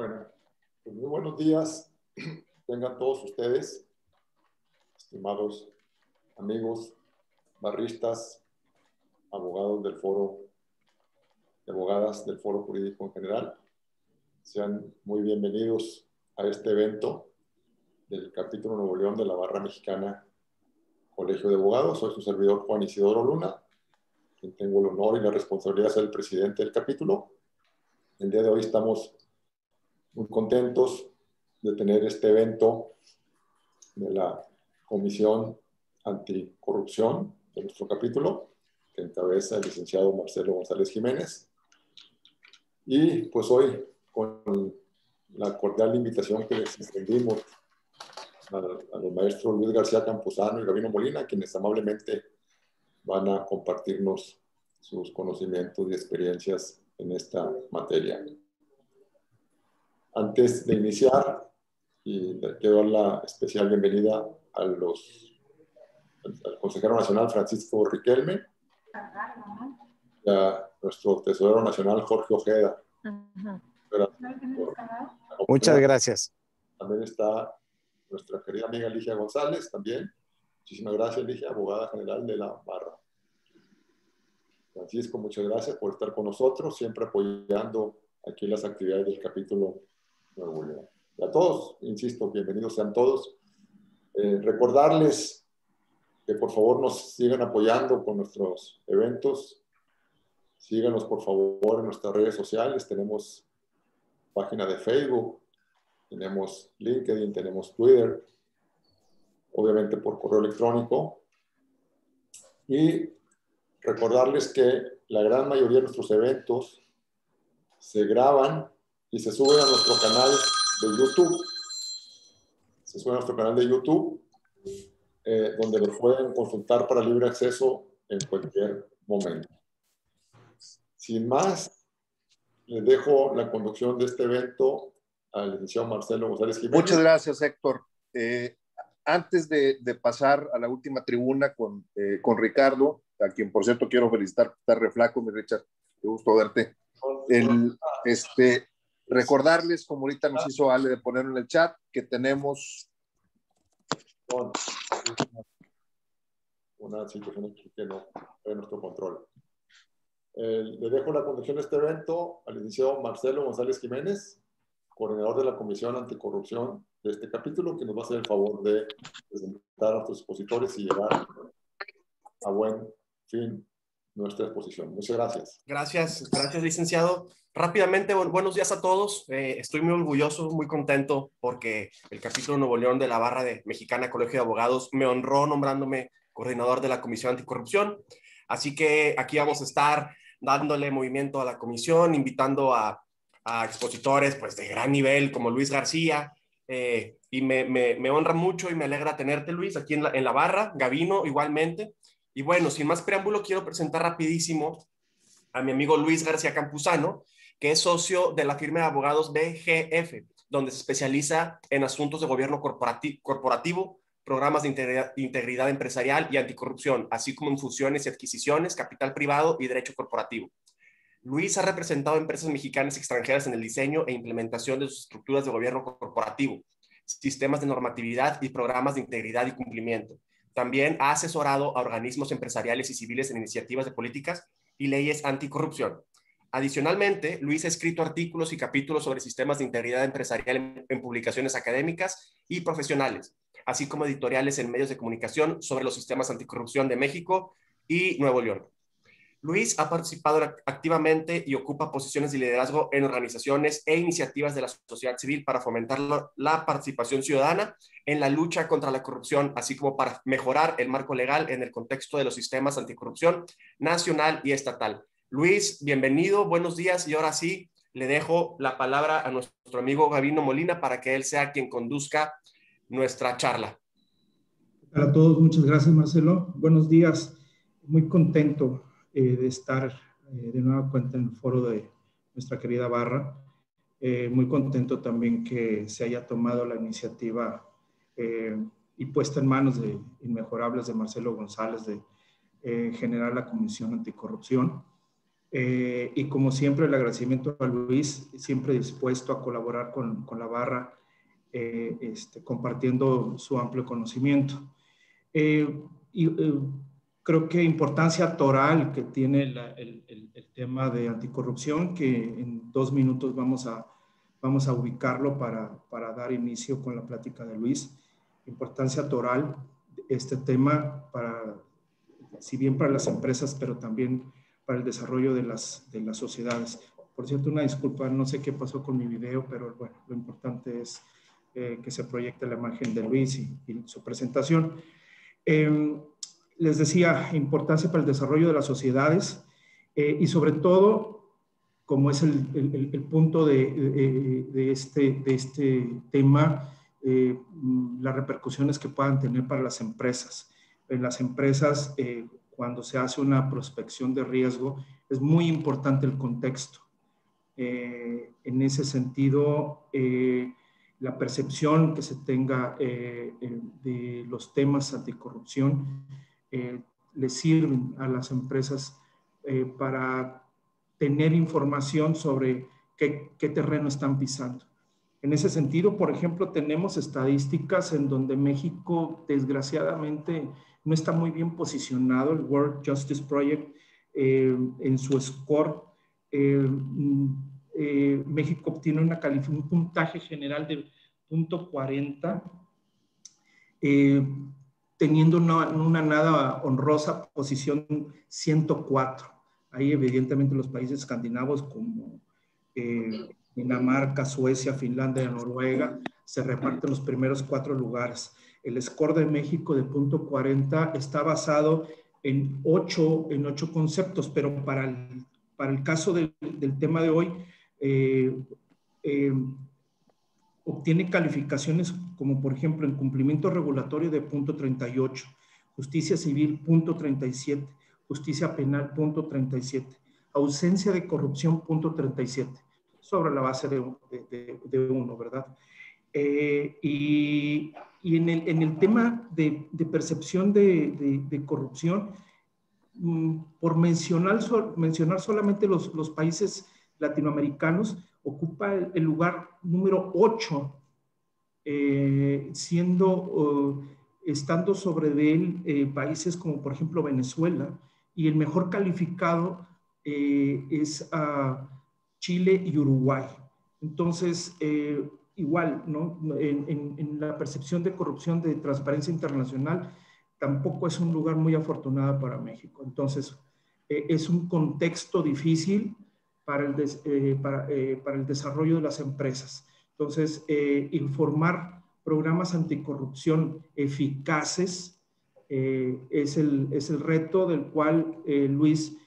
Bueno, pues muy buenos días. Tengan todos ustedes, estimados amigos, barristas, abogados del foro, y abogadas del foro jurídico en general. Sean muy bienvenidos a este evento del capítulo Nuevo León de la Barra Mexicana Colegio de Abogados. Soy su servidor Juan Isidoro Luna, quien tengo el honor y la responsabilidad de ser el presidente del capítulo. El día de hoy estamos muy contentos de tener este evento de la Comisión Anticorrupción de nuestro capítulo, que encabeza el licenciado Marcelo González Jiménez. Y pues hoy, con la cordial invitación que les extendimos a los maestros Luis García Campuzano y Gabino Molina, quienes amablemente van a compartirnos sus conocimientos y experiencias en esta materia. Antes de iniciar, y le quiero dar la especial bienvenida al consejero nacional Francisco Riquelme, y a nuestro tesorero nacional Jorge Ojeda. Muchas gracias. También está nuestra querida amiga Ligia González, también. Muchísimas gracias, Ligia, abogada general de la Barra. Francisco, muchas gracias por estar con nosotros, siempre apoyando aquí las actividades del capítulo Nuevo León. Y a todos, insisto, bienvenidos sean todos. Recordarles que por favor nos sigan apoyando con nuestros eventos. Síganos por favor en nuestras redes sociales. Tenemos página de Facebook, tenemos LinkedIn, tenemos Twitter, obviamente por correo electrónico. Y recordarles que la gran mayoría de nuestros eventos se graban y se suben a nuestro canal de YouTube. Se suben a nuestro canal de YouTube, donde los pueden consultar para libre acceso en cualquier momento. Sin más, les dejo la conducción de este evento al licenciado Marcelo González Jiménez. Muchas gracias, Héctor. Antes de pasar a la última tribuna con Ricardo, a quien por cierto quiero felicitar, está re flaco, mi Richard, qué gusto verte. Recordarles, como ahorita nos hizo Ale de ponerlo en el chat, que tenemos una situación aquí que no es nuestro control. Le dejo la conducción de este evento al licenciado Marcelo González Jiménez, coordinador de la Comisión Anticorrupción de este capítulo, que nos va a hacer el favor de presentar a nuestros expositores y llevar a buen fin nuestra exposición. Muchas gracias. Gracias, licenciado. Rápidamente, buenos días a todos. Estoy muy orgulloso, muy contento porque el capítulo Nuevo León de la Barra Mexicana Colegio de Abogados me honró nombrándome coordinador de la Comisión Anticorrupción. Así que aquí vamos a estar dándole movimiento a la comisión, invitando a expositores pues, de gran nivel como Luis García. Y me honra mucho y me alegra tenerte, Luis, aquí en la Barra. Gabino, igualmente. Y bueno, sin más preámbulo, quiero presentar rapidísimo a mi amigo Luis García Campuzano, que es socio de la firma de abogados BGF, donde se especializa en asuntos de gobierno corporativo, programas de integridad empresarial y anticorrupción, así como en fusiones y adquisiciones, capital privado y derecho corporativo. Luis ha representado a empresas mexicanas y extranjeras en el diseño e implementación de sus estructuras de gobierno corporativo, sistemas de normatividad y programas de integridad y cumplimiento. También ha asesorado a organismos empresariales y civiles en iniciativas de políticas y leyes anticorrupción. Adicionalmente, Luis ha escrito artículos y capítulos sobre sistemas de integridad empresarial en publicaciones académicas y profesionales, así como editoriales en medios de comunicación sobre los sistemas anticorrupción de México y Nuevo León. Luis ha participado activamente y ocupa posiciones de liderazgo en organizaciones e iniciativas de la sociedad civil para fomentar la participación ciudadana en la lucha contra la corrupción, así como para mejorar el marco legal en el contexto de los sistemas anticorrupción nacional y estatal. Luis, bienvenido, buenos días, y ahora sí le dejo la palabra a nuestro amigo Gabino Molina para que él sea quien conduzca nuestra charla. Para todos, muchas gracias, Marcelo. Buenos días, muy contento de estar de nueva cuenta en el foro de nuestra querida Barra. Muy contento también que se haya tomado la iniciativa y puesta en manos de inmejorables de Marcelo González de generar la Comisión Anticorrupción. Y como siempre, el agradecimiento a Luis, siempre dispuesto a colaborar con la barra, compartiendo su amplio conocimiento. Creo que importancia toral que tiene el tema de anticorrupción, que en 2 minutos vamos a ubicarlo para dar inicio con la plática de Luis. Importancia toral, este tema, si bien para las empresas, pero también para el desarrollo de las sociedades. Por cierto, una disculpa, no sé qué pasó con mi video, pero bueno, lo importante es que se proyecte la imagen de Luis y su presentación. Les decía, importancia para el desarrollo de las sociedades y sobre todo, como es el punto de este tema, las repercusiones que puedan tener para las empresas. En las empresas, cuando se hace una prospección de riesgo, es muy importante el contexto. En ese sentido, la percepción que se tenga de los temas anticorrupción le sirven a las empresas para tener información sobre qué terreno están pisando. En ese sentido, por ejemplo, tenemos estadísticas en donde México, desgraciadamente, no está muy bien posicionado. El World Justice Project, en su score, México obtiene un puntaje general de 0.40, teniendo una nada honrosa posición 104. Ahí evidentemente los países escandinavos como Dinamarca, Suecia, Finlandia, Noruega se reparten los primeros 4 lugares. El score de México de 0.40 está basado en 8 conceptos, pero para el caso del tema de hoy, obtiene calificaciones como por ejemplo en cumplimiento regulatorio de 0.38, justicia civil 0.37, justicia penal 0.37, ausencia de corrupción 0.37, sobre la base de 1, ¿verdad? Y en el tema de percepción de corrupción, por mencionar solamente los países latinoamericanos, ocupa el lugar número 8, estando sobre de él países como por ejemplo Venezuela, y el mejor calificado es Chile y Uruguay. Entonces, igual, ¿no? En la percepción de corrupción de Transparencia Internacional, tampoco es un lugar muy afortunado para México. Entonces, es un contexto difícil para el desarrollo de las empresas. Entonces, informar programas anticorrupción eficaces es el reto del cual Luis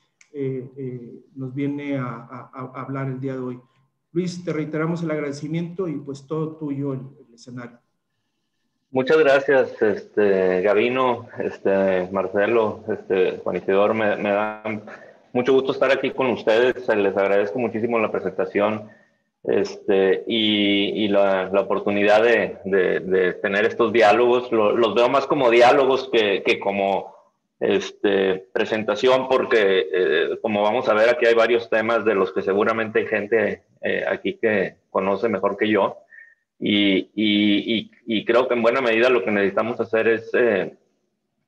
nos viene a hablar el día de hoy. Luis, te reiteramos el agradecimiento y pues todo tuyo el escenario. Muchas gracias, Gabino, Marcelo, Juan Isidoro, me da mucho gusto estar aquí con ustedes, les agradezco muchísimo la presentación y la oportunidad de tener estos diálogos. Los veo más como diálogos que como presentación, porque como vamos a ver, aquí hay varios temas de los que seguramente hay gente aquí que conoce mejor que yo. Y creo que en buena medida lo que necesitamos hacer es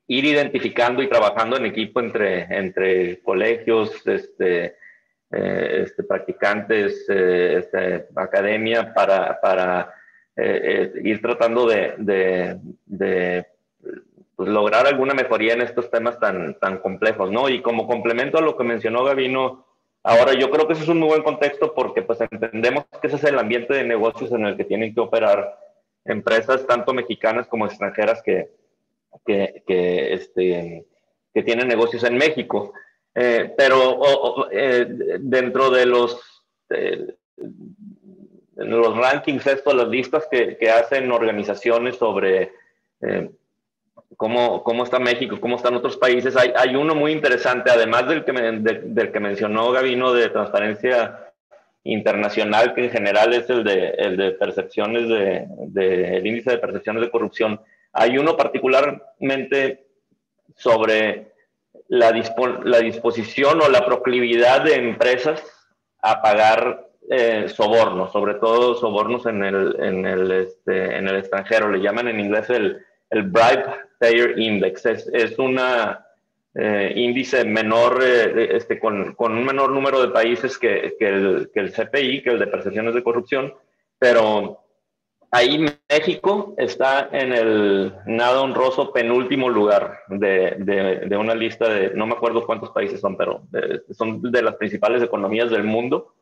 ir identificando y trabajando en equipo entre colegios, practicantes, academia, para ir tratando de pues, lograr alguna mejoría en estos temas tan complejos, ¿no? Y como complemento a lo que mencionó Gabino, ahora, yo creo que ese es un muy buen contexto porque pues entendemos que ese es el ambiente de negocios en el que tienen que operar empresas tanto mexicanas como extranjeras que tienen negocios en México. Pero dentro de los rankings, las listas que hacen organizaciones sobre cómo está México, cómo están otros países. Hay uno muy interesante, además del que mencionó Gabino, de Transparencia Internacional, que en general es el de percepciones el índice de percepciones de corrupción. Hay uno particularmente sobre la disposición o la proclividad de empresas a pagar sobornos, sobre todo sobornos en el extranjero. Le llaman en inglés el Bribe Payer Index. Es una índice menor, con un menor número de países que el CPI, que el de percepciones de corrupción, pero ahí México está en el nada honroso penúltimo lugar de una lista de, no me acuerdo cuántos países son, pero son de las principales economías del mundo.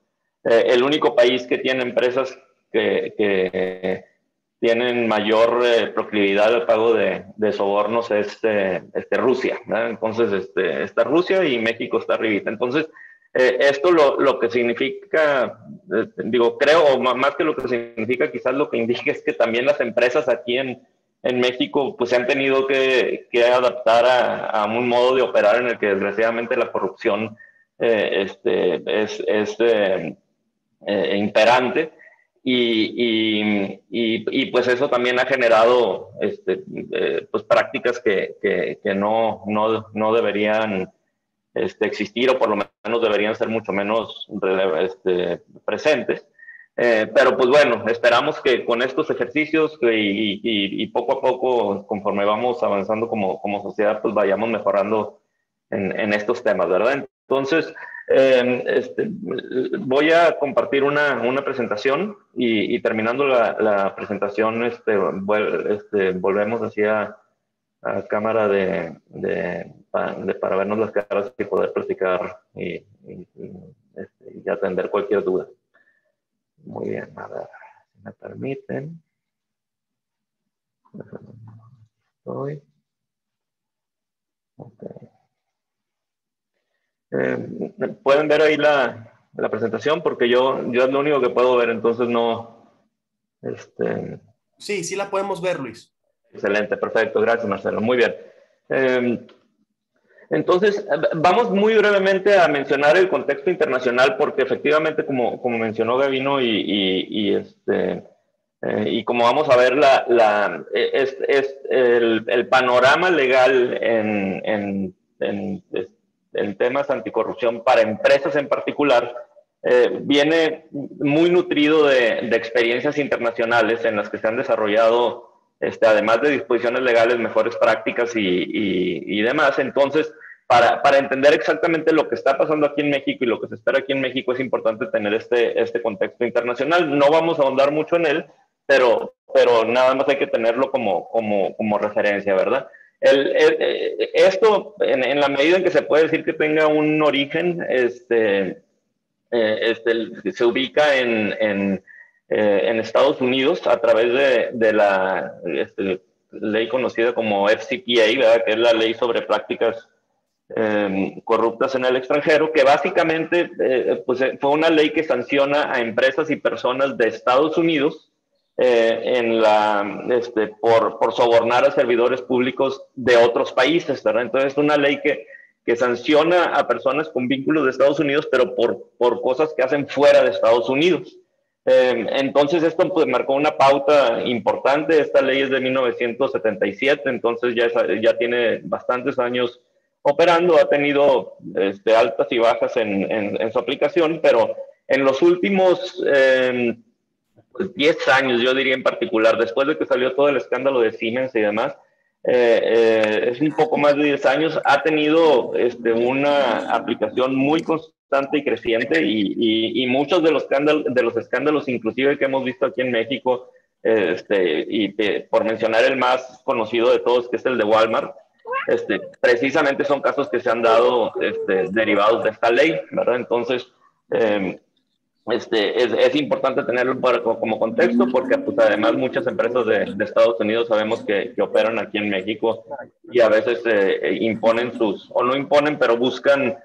El único país que tiene empresas que tienen mayor proclividad al pago de sobornos es Rusia, ¿verdad? Entonces, está Rusia y México está arribita. Entonces, esto lo que significa, digo, creo, o más que lo que significa, quizás lo que indica es que también las empresas aquí en México pues se han tenido que adaptar a un modo de operar en el que desgraciadamente la corrupción es imperante. Y pues eso también ha generado pues prácticas que no deberían existir, o por lo menos deberían ser mucho menos presentes. Pero pues bueno, esperamos que con estos ejercicios y poco a poco, conforme vamos avanzando como sociedad, pues vayamos mejorando en estos temas, ¿verdad? Entonces, voy a compartir una presentación y terminando la presentación, volvemos hacia a cámara para vernos las caras y poder platicar y atender cualquier duda. Muy bien, a ver, si me permiten. Estoy. Okay. Pueden ver ahí la presentación, porque yo es lo único que puedo ver, entonces no. Sí la podemos ver, Luis. Excelente, perfecto, gracias, Marcelo, muy bien. Entonces, vamos muy brevemente a mencionar el contexto internacional, porque efectivamente, como mencionó Gavino y como vamos a ver, el panorama legal en temas anticorrupción para empresas en particular viene muy nutrido de experiencias internacionales en las que se han desarrollado, además de disposiciones legales, mejores prácticas y demás. Entonces, para entender exactamente lo que está pasando aquí en México y lo que se espera aquí en México, es importante tener este contexto internacional. No vamos a ahondar mucho en él, pero nada más hay que tenerlo como referencia, ¿verdad? Esto, en la medida en que se puede decir que tenga un origen, se ubica en Estados Unidos a través de la ley conocida como FCPA, ¿verdad? Que es la ley sobre prácticas corruptas en el extranjero, que básicamente pues fue una ley que sanciona a empresas y personas de Estados Unidos por sobornar a servidores públicos de otros países, ¿verdad? Entonces es una ley que sanciona a personas con vínculos de Estados Unidos, pero por cosas que hacen fuera de Estados Unidos. Entonces esto pues marcó una pauta importante. Esta ley es de 1977, entonces ya tiene bastantes años operando, ha tenido altas y bajas en su aplicación, pero en los últimos 10 años, yo diría en particular, después de que salió todo el escándalo de Siemens y demás, es un poco más de 10 años, ha tenido una aplicación muy constante y creciente, y muchos de los escándalos inclusive que hemos visto aquí en México, por mencionar el más conocido de todos, que es el de Walmart, precisamente son casos que se han dado derivados de esta ley, ¿verdad? Entonces, es importante tenerlo como contexto, porque pues, además muchas empresas de Estados Unidos sabemos que operan aquí en México, y a veces imponen o no imponen, pero buscan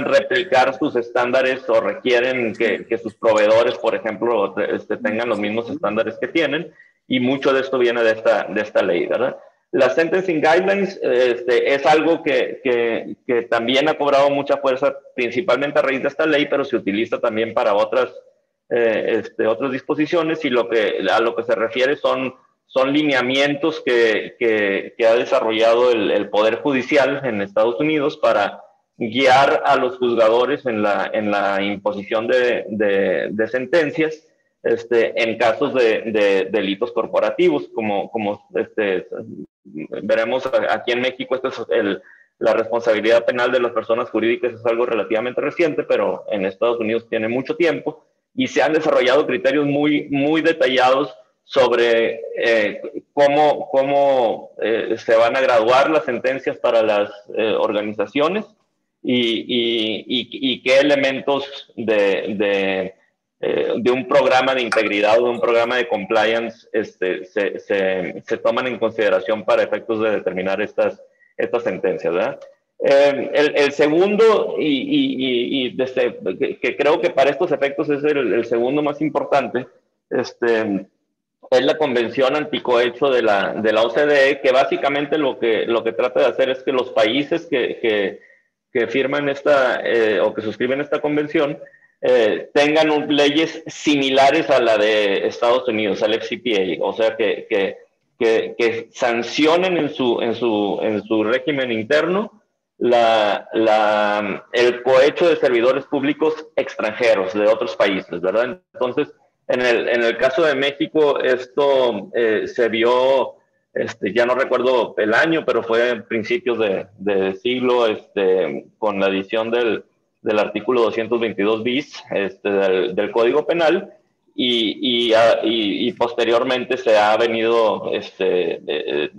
replicar sus estándares, o requieren que sus proveedores, por ejemplo, tengan los mismos estándares que tienen, y mucho de esto viene de esta ley, ¿verdad? Las Sentencing Guidelines es algo que también ha cobrado mucha fuerza, principalmente a raíz de esta ley, pero se utiliza también para otras disposiciones, y a lo que se refiere son son lineamientos que ha desarrollado el Poder Judicial en Estados Unidos para guiar a los juzgadores en la imposición de sentencias en casos de delitos corporativos, como veremos aquí en México. La responsabilidad penal de las personas jurídicas es algo relativamente reciente, pero en Estados Unidos tiene mucho tiempo, y se han desarrollado criterios muy, muy detallados sobre cómo se van a graduar las sentencias para las organizaciones y qué elementos de un programa de integridad o de un programa de compliance se toman en consideración para efectos de determinar estas sentencias, ¿verdad? El segundo, que creo que para estos efectos es el segundo más importante, es la Convención Anticohecho de la OCDE, que básicamente lo que trata de hacer es que los países que firman o que suscriben esta convención tengan leyes similares a la de Estados Unidos, al FCPA, o sea, que sancionen en su régimen interno el cohecho de servidores públicos extranjeros de otros países, ¿verdad? Entonces, en el caso de México, esto se vio, ya no recuerdo el año, pero fue en principios de siglo, con la edición del artículo 222 bis del Código Penal, y posteriormente se ha venido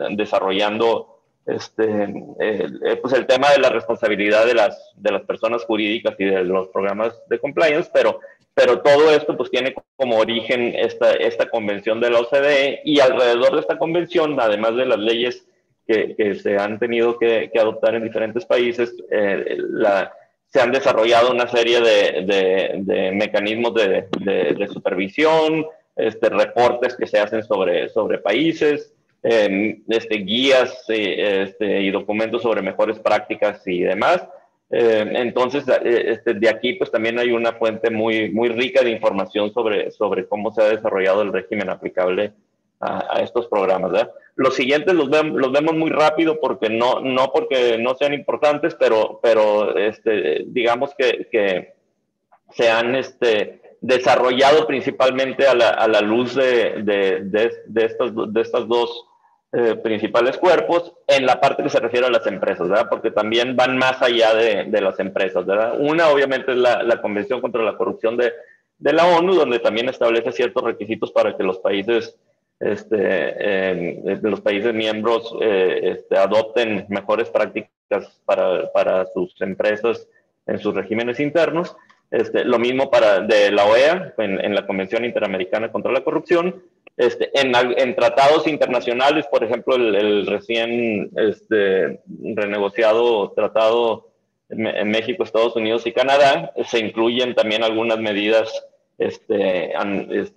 desarrollando pues el tema de la responsabilidad de las personas jurídicas y de los programas de compliance, pero todo esto pues tiene como origen esta convención de la OCDE, y alrededor de esta convención, además de las leyes que se han tenido que adoptar en diferentes países, se han desarrollado una serie de mecanismos de supervisión, reportes que se hacen sobre países, guías y documentos sobre mejores prácticas y demás. Entonces, de aquí pues también hay una fuente muy, muy rica de información sobre cómo se ha desarrollado el régimen aplicable a estos programas, ¿verdad? Los siguientes los vemos muy rápido, porque no porque no sean importantes, pero digamos que se han desarrollado principalmente a la luz de estas dos principales cuerpos, en la parte que se refiere a las empresas, ¿verdad? Porque también van más allá de las empresas, ¿verdad? Una, obviamente, es la Convención contra la Corrupción de la ONU, donde también establece ciertos requisitos para que los países miembros adopten mejores prácticas para sus empresas en sus regímenes internos. Lo mismo de la OEA, en la Convención Interamericana contra la Corrupción. En tratados internacionales, por ejemplo, el recién renegociado tratado en México, Estados Unidos y Canadá, se incluyen también algunas medidas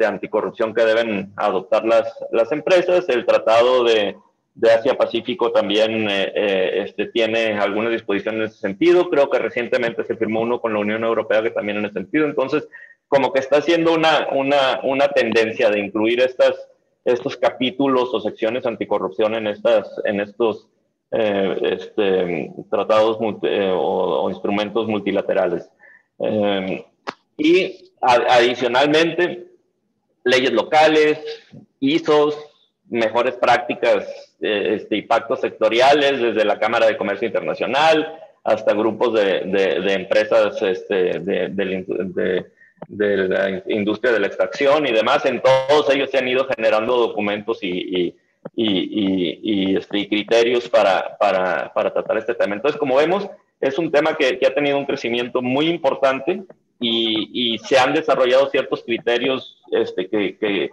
anticorrupción que deben adoptar las empresas. El Tratado de Asia-Pacífico también tiene algunas disposiciones en ese sentido. Creo que recientemente se firmó uno con la Unión Europea que también en ese sentido. Entonces, como que está haciendo una tendencia de incluir estos capítulos o secciones anticorrupción en estos tratados o instrumentos multilaterales. Y adicionalmente, leyes locales, ISOs, mejores prácticas y pactos sectoriales, desde la Cámara de Comercio Internacional hasta grupos de empresas de la industria de la extracción y demás. En todos ellos se han ido generando documentos y criterios para tratar este tema. Entonces, como vemos, es un tema que ha tenido un crecimiento muy importante, y se han desarrollado ciertos criterios que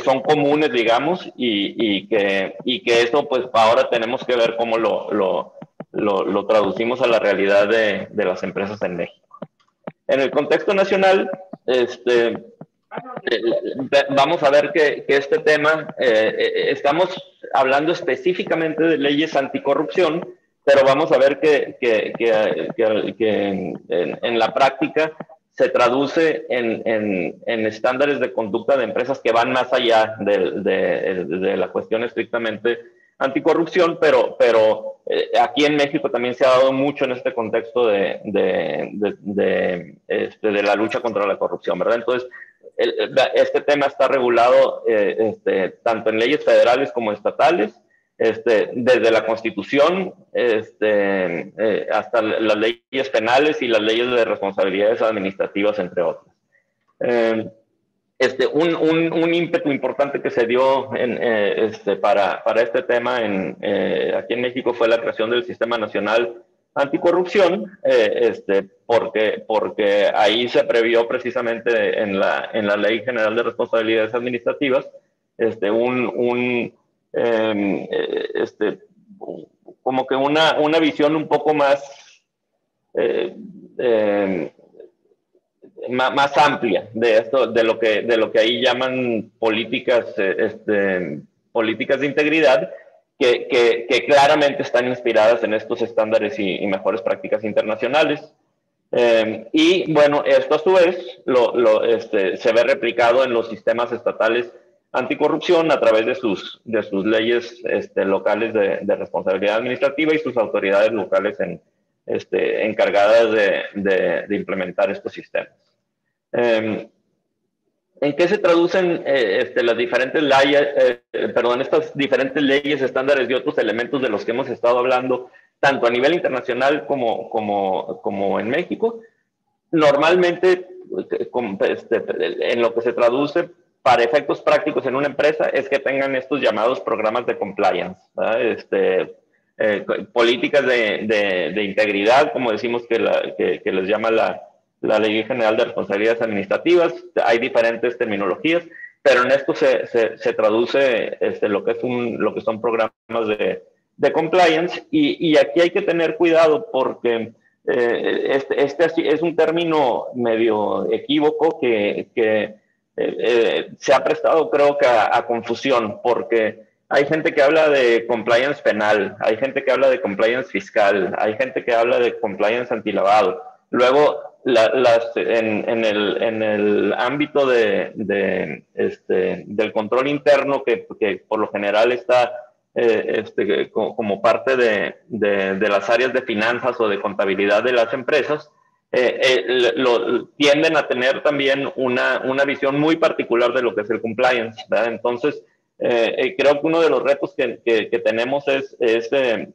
son comunes, digamos, y que eso pues ahora tenemos que ver cómo lo traducimos a la realidad de las empresas en México. En el contexto nacional, vamos a ver que este tema, estamos hablando específicamente de leyes pero vamos a ver que en la práctica se traduce en estándares de conducta de empresas que van más allá de la cuestión estrictamente anticorrupción, pero aquí en México también se ha dado mucho en este contexto de la lucha contra la corrupción, ¿verdad? Entonces, este tema está regulado tanto en leyes federales como estatales, desde la Constitución hasta las leyes penales y las leyes de responsabilidades administrativas, entre otras. Un ímpetu importante que se dio para este tema aquí en México fue la creación del Sistema Nacional Anticorrupción, porque ahí se previó precisamente en la Ley General de Responsabilidades Administrativas como que una visión un poco más más amplia de esto, de lo que ahí llaman políticas de integridad, que claramente están inspiradas en estos estándares y mejores prácticas internacionales. Y bueno, esto a su vez se ve replicado en los sistemas estatales anticorrupción a través de sus leyes locales de responsabilidad administrativa y sus autoridades locales encargadas de implementar estos sistemas. ¿En qué se traducen las diferentes estas diferentes leyes, estándares y otros elementos de los que hemos estado hablando, tanto a nivel internacional como en México? Normalmente, en lo que se traduce para efectos prácticos en una empresa es que tengan estos llamados programas de compliance, políticas de integridad, como decimos que les llama la Ley General de Responsabilidades Administrativas. Hay diferentes terminologías, pero en esto se traduce lo que son programas de compliance, y aquí hay que tener cuidado porque es un término medio equívoco que se ha prestado, creo que, a confusión, porque hay gente que habla de compliance penal, hay gente que habla de compliance fiscal, hay gente que habla de compliance antilavado. Luego, en el ámbito del control interno, que por lo general está como parte de las áreas de finanzas o de contabilidad de las empresas, tienden a tener también una visión muy particular de lo que es el compliance, ¿verdad? Entonces, creo que uno de los retos que tenemos es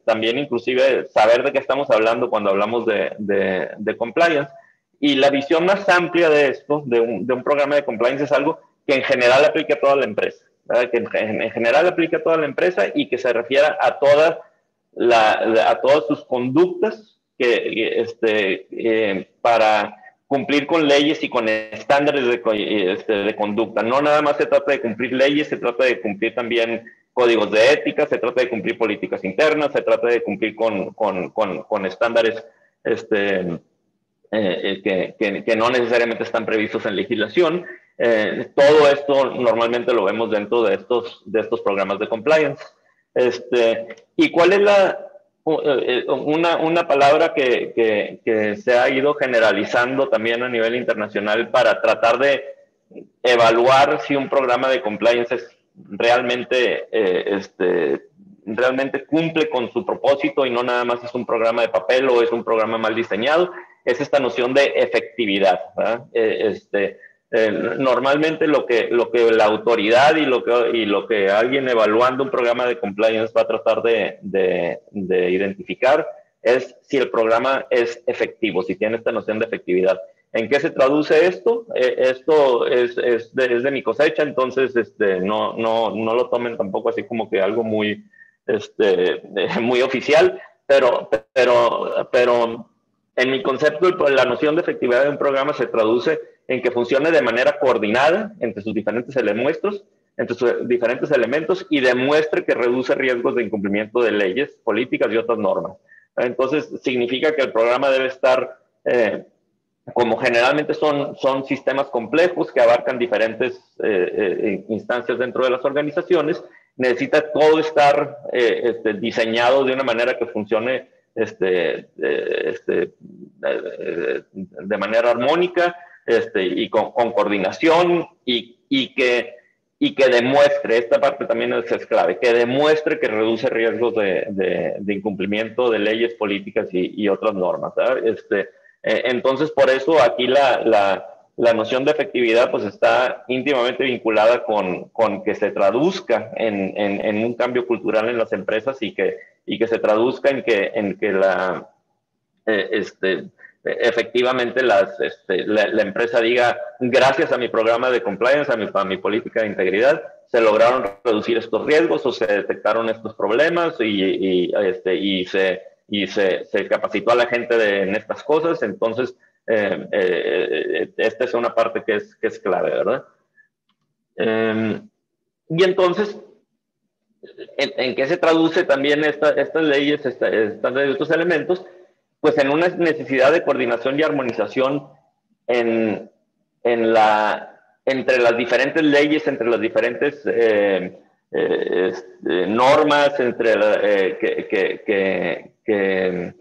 también inclusive saber de qué estamos hablando cuando hablamos de compliance. Y la visión más amplia de esto, de un programa de compliance, es algo que en general aplica a toda la empresa, ¿verdad? Que en general aplica a toda la empresa y que se refiera a todas sus conductas para cumplir con leyes y con estándares de conducta. No nada más se trata de cumplir leyes, se trata de cumplir también códigos de ética, se trata de cumplir políticas internas, se trata de cumplir con estándares que no necesariamente están previstos en legislación. Todo esto normalmente lo vemos dentro de estos programas de compliance. ¿Y cuál es una palabra que se ha ido generalizando también a nivel internacional para tratar de evaluar si un programa de compliance realmente cumple con su propósito y no nada más es un programa de papel o es un programa mal diseñado? Es esta noción de efectividad, ¿verdad? Normalmente lo que la autoridad y lo que alguien evaluando un programa de compliance va a tratar de identificar es si el programa es efectivo, si tiene esta noción de efectividad. ¿En qué se traduce esto? Esto es de mi cosecha, entonces no lo tomen tampoco así como que algo muy, muy oficial, pero en mi concepto la noción de efectividad de un programa se traduce en que funcione de manera coordinada entre sus diferentes elementos y demuestre que reduce riesgos de incumplimiento de leyes, políticas y otras normas. Entonces, significa que el programa debe estar, como generalmente son sistemas complejos que abarcan diferentes instancias dentro de las organizaciones, necesita todo estar diseñado de una manera que funcione de manera armónica, y con coordinación y que demuestre, esta parte también es clave, que demuestre que reduce riesgos de incumplimiento de leyes, políticas y otras normas, ¿sabes? Entonces, por eso aquí la noción de efectividad pues está íntimamente vinculada con que se traduzca en un cambio cultural en las empresas y que se traduzca en que efectivamente la empresa diga, gracias a mi programa de compliance, a mi política de integridad, se lograron reducir estos riesgos o se detectaron estos problemas y se capacitó a la gente en estas cosas. Entonces, esta es una parte que es clave, ¿verdad? Y entonces, ¿en qué se traduce también estas leyes, estos elementos? Pues en una necesidad de coordinación y armonización entre las diferentes leyes, entre las diferentes normas, que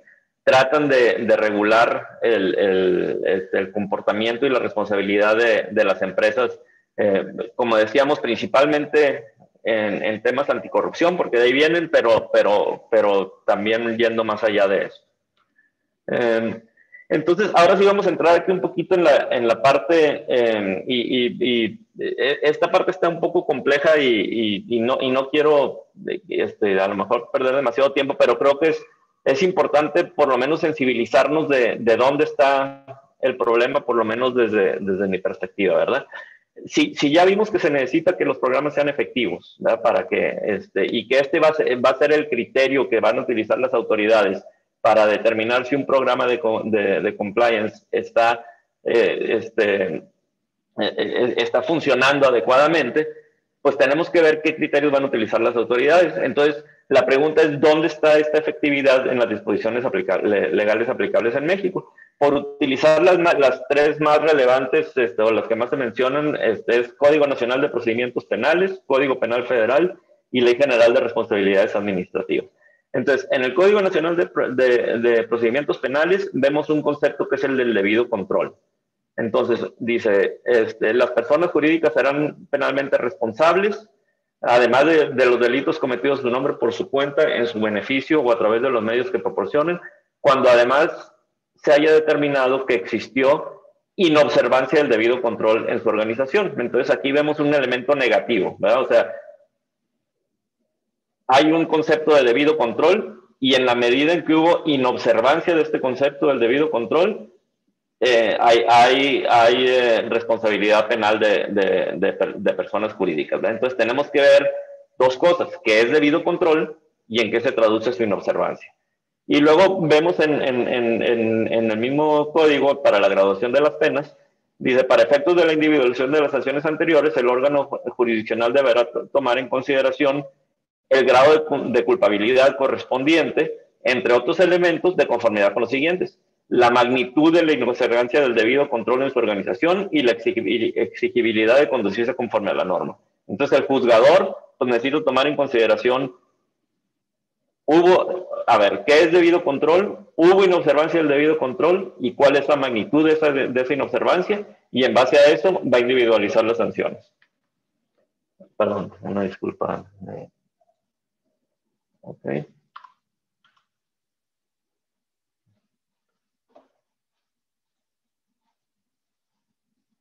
tratan de regular el comportamiento y la responsabilidad de las empresas, como decíamos, principalmente en temas anticorrupción, porque de ahí vienen, pero también yendo más allá de eso. Entonces, ahora sí vamos a entrar aquí un poquito en la parte, esta parte está un poco compleja y no quiero a lo mejor perder demasiado tiempo, pero creo que es importante por lo menos sensibilizarnos de dónde está el problema, por lo menos desde mi perspectiva, ¿verdad? Si ya vimos que se necesita que los programas sean efectivos, ¿verdad? Para que y que va a ser el criterio que van a utilizar las autoridades para determinar si un programa de compliance está funcionando adecuadamente, pues tenemos que ver qué criterios van a utilizar las autoridades. Entonces, la pregunta es, ¿dónde está esta efectividad en las disposiciones legales aplicables en México? Por utilizar las tres más relevantes, o las que más se mencionan, es Código Nacional de Procedimientos Penales, Código Penal Federal y Ley General de Responsabilidades Administrativas. Entonces, en el Código Nacional de Procedimientos Penales vemos un concepto que es el del debido control. Entonces, dice, las personas jurídicas serán penalmente responsables, además de los delitos cometidos en su nombre, por su cuenta, en su beneficio o a través de los medios que proporcionen, cuando además se haya determinado que existió inobservancia del debido control en su organización. Entonces, aquí vemos un elemento negativo, ¿verdad? O sea, hay un concepto de debido control y en la medida en que hubo inobservancia de este concepto del debido control, hay responsabilidad penal de personas jurídicas, ¿verdad? Entonces tenemos que ver dos cosas, qué es debido control y en qué se traduce su inobservancia. Y luego vemos en el mismo código para la graduación de las penas, dice, para efectos de la individualización de las sanciones anteriores, el órgano jurisdiccional deberá tomar en consideración el grado de culpabilidad correspondiente, entre otros elementos, de conformidad con los siguientes: la magnitud de la inobservancia del debido control en su organización y la exigibilidad de conducirse conforme a la norma. Entonces, el juzgador pues, necesita tomar en consideración, ¿qué es debido control? ¿Hubo inobservancia del debido control? ¿Y cuál es la magnitud de esa inobservancia? Y en base a eso va a individualizar las sanciones. Perdón, una disculpa. Ok.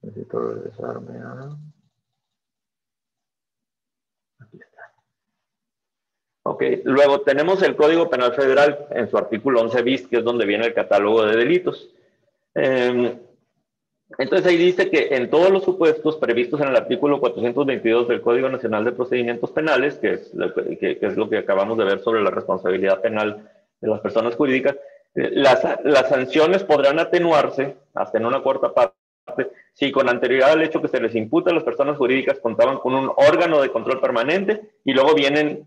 Necesito regresarme a... Aquí está. Ok, luego tenemos el Código Penal Federal en su artículo 11 bis, que es donde viene el catálogo de delitos. Entonces ahí dice que en todos los supuestos previstos en el artículo 422 del Código Nacional de Procedimientos Penales, que es lo que acabamos de ver sobre la responsabilidad penal de las personas jurídicas, las sanciones podrán atenuarse hasta en una cuarta parte si con anterioridad al hecho que se les imputa a las personas jurídicas contaban con un órgano de control permanente, y luego vienen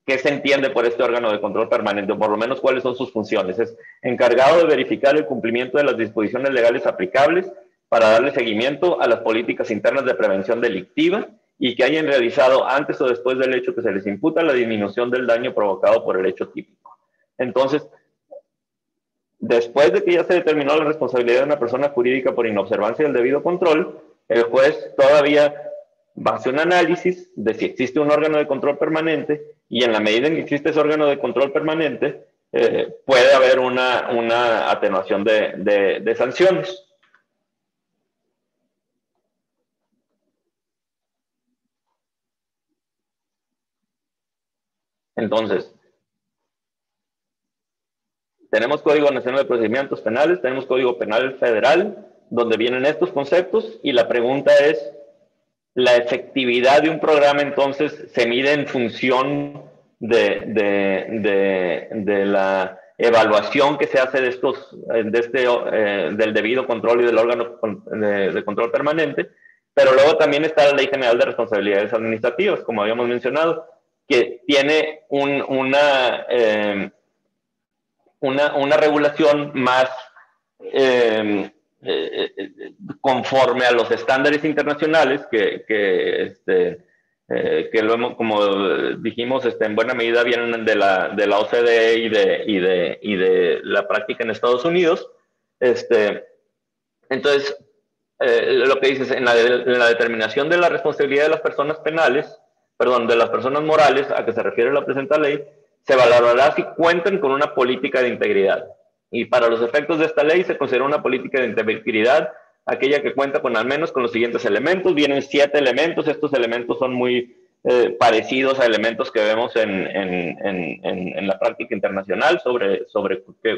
¿qué se entiende por este órgano de control permanente? O por lo menos cuáles son sus funciones. Es encargado de verificar el cumplimiento de las disposiciones legales aplicables para darle seguimiento a las políticas internas de prevención delictiva y que hayan realizado antes o después del hecho que se les imputa la disminución del daño provocado por el hecho típico. Entonces, después de que ya se determinó la responsabilidad de una persona jurídica por inobservancia del debido control, el juez todavía va a hacer un análisis de si existe un órgano de control permanente, y en la medida en que existe ese órgano de control permanente, puede haber una atenuación de sanciones. Entonces, tenemos Código Nacional de Procedimientos Penales, tenemos Código Penal Federal, donde vienen estos conceptos, y la pregunta es, ¿la efectividad de un programa entonces se mide en función de la evaluación que se hace del debido control y del órgano de control permanente? Pero luego también está la Ley General de Responsabilidades Administrativas, como habíamos mencionado, que tiene una regulación más conforme a los estándares internacionales que como dijimos, en buena medida vienen de la OCDE y de la práctica en Estados Unidos. Entonces, lo que dices, en la determinación de la responsabilidad de las personas de las personas morales, a que se refiere la presente ley, se valorará si cuentan con una política de integridad. Y para los efectos de esta ley se considera una política de integridad aquella que cuenta con al menos con los siguientes elementos. Vienen 7 elementos. Estos elementos son muy parecidos a elementos que vemos en la práctica internacional sobre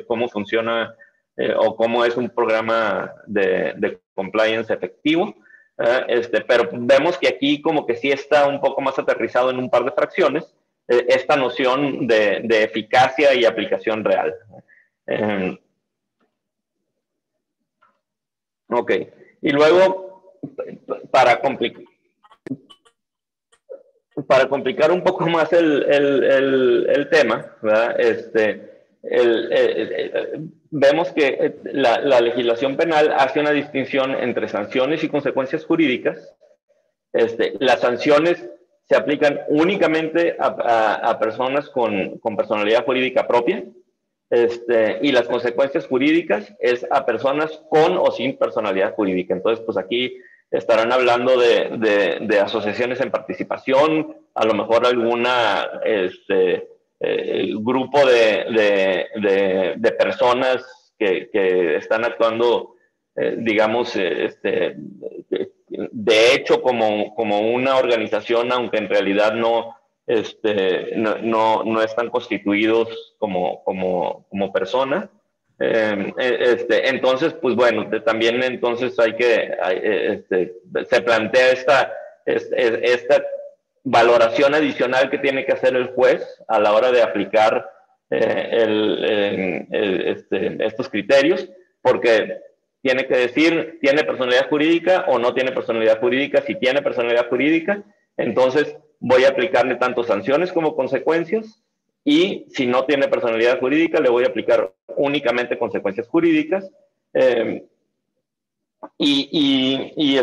cómo funciona o cómo es un programa de compliance efectivo. Pero vemos que aquí como que sí está un poco más aterrizado en un par de fracciones esta noción de eficacia y aplicación real. Ok, y luego, para complicar un poco más el tema, ¿verdad? Vemos que la legislación penal hace una distinción entre sanciones y consecuencias jurídicas. Las sanciones se aplican únicamente a personas con personalidad jurídica propia, y las consecuencias jurídicas es a personas con o sin personalidad jurídica. Entonces, pues aquí estarán hablando de asociaciones en participación, a lo mejor alguna grupo de personas que están actuando, digamos, de hecho como una organización, aunque en realidad no están constituidos como persona. Entonces, pues bueno, también entonces se plantea esta valoración adicional que tiene que hacer el juez a la hora de aplicar estos criterios, porque tiene que decir, ¿tiene personalidad jurídica o no tiene personalidad jurídica? Si tiene personalidad jurídica, entonces voy a aplicarle tanto sanciones como consecuencias, y si no tiene personalidad jurídica, le voy a aplicar únicamente consecuencias jurídicas. Y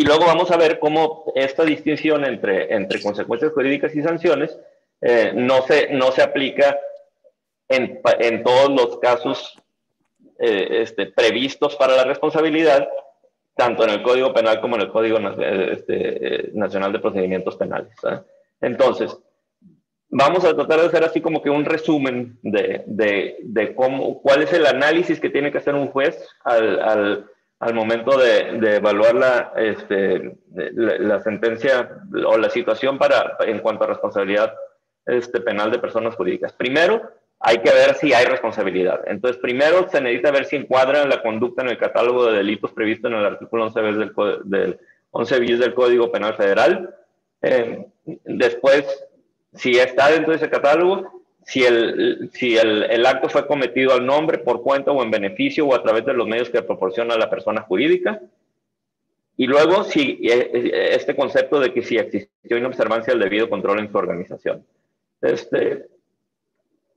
luego vamos a ver cómo esta distinción entre consecuencias jurídicas y sanciones no se aplica en todos los casos previstos para la responsabilidad, tanto en el Código Penal como en el Código Nacional de Procedimientos Penales. Entonces, vamos a tratar de hacer así como que un resumen de cuál es el análisis que tiene que hacer un juez al momento de evaluar la sentencia o la situación en cuanto a responsabilidad penal de personas jurídicas. Primero, hay que ver si hay responsabilidad. Entonces, primero se necesita ver si encuadra la conducta en el catálogo de delitos previsto en el artículo 11 bis del Código Penal Federal. Después, si está dentro de ese catálogo, si el acto fue cometido al nombre, por cuenta o en beneficio o a través de los medios que proporciona la persona jurídica. Y luego, si este concepto de que si existió inobservancia del debido control en su organización.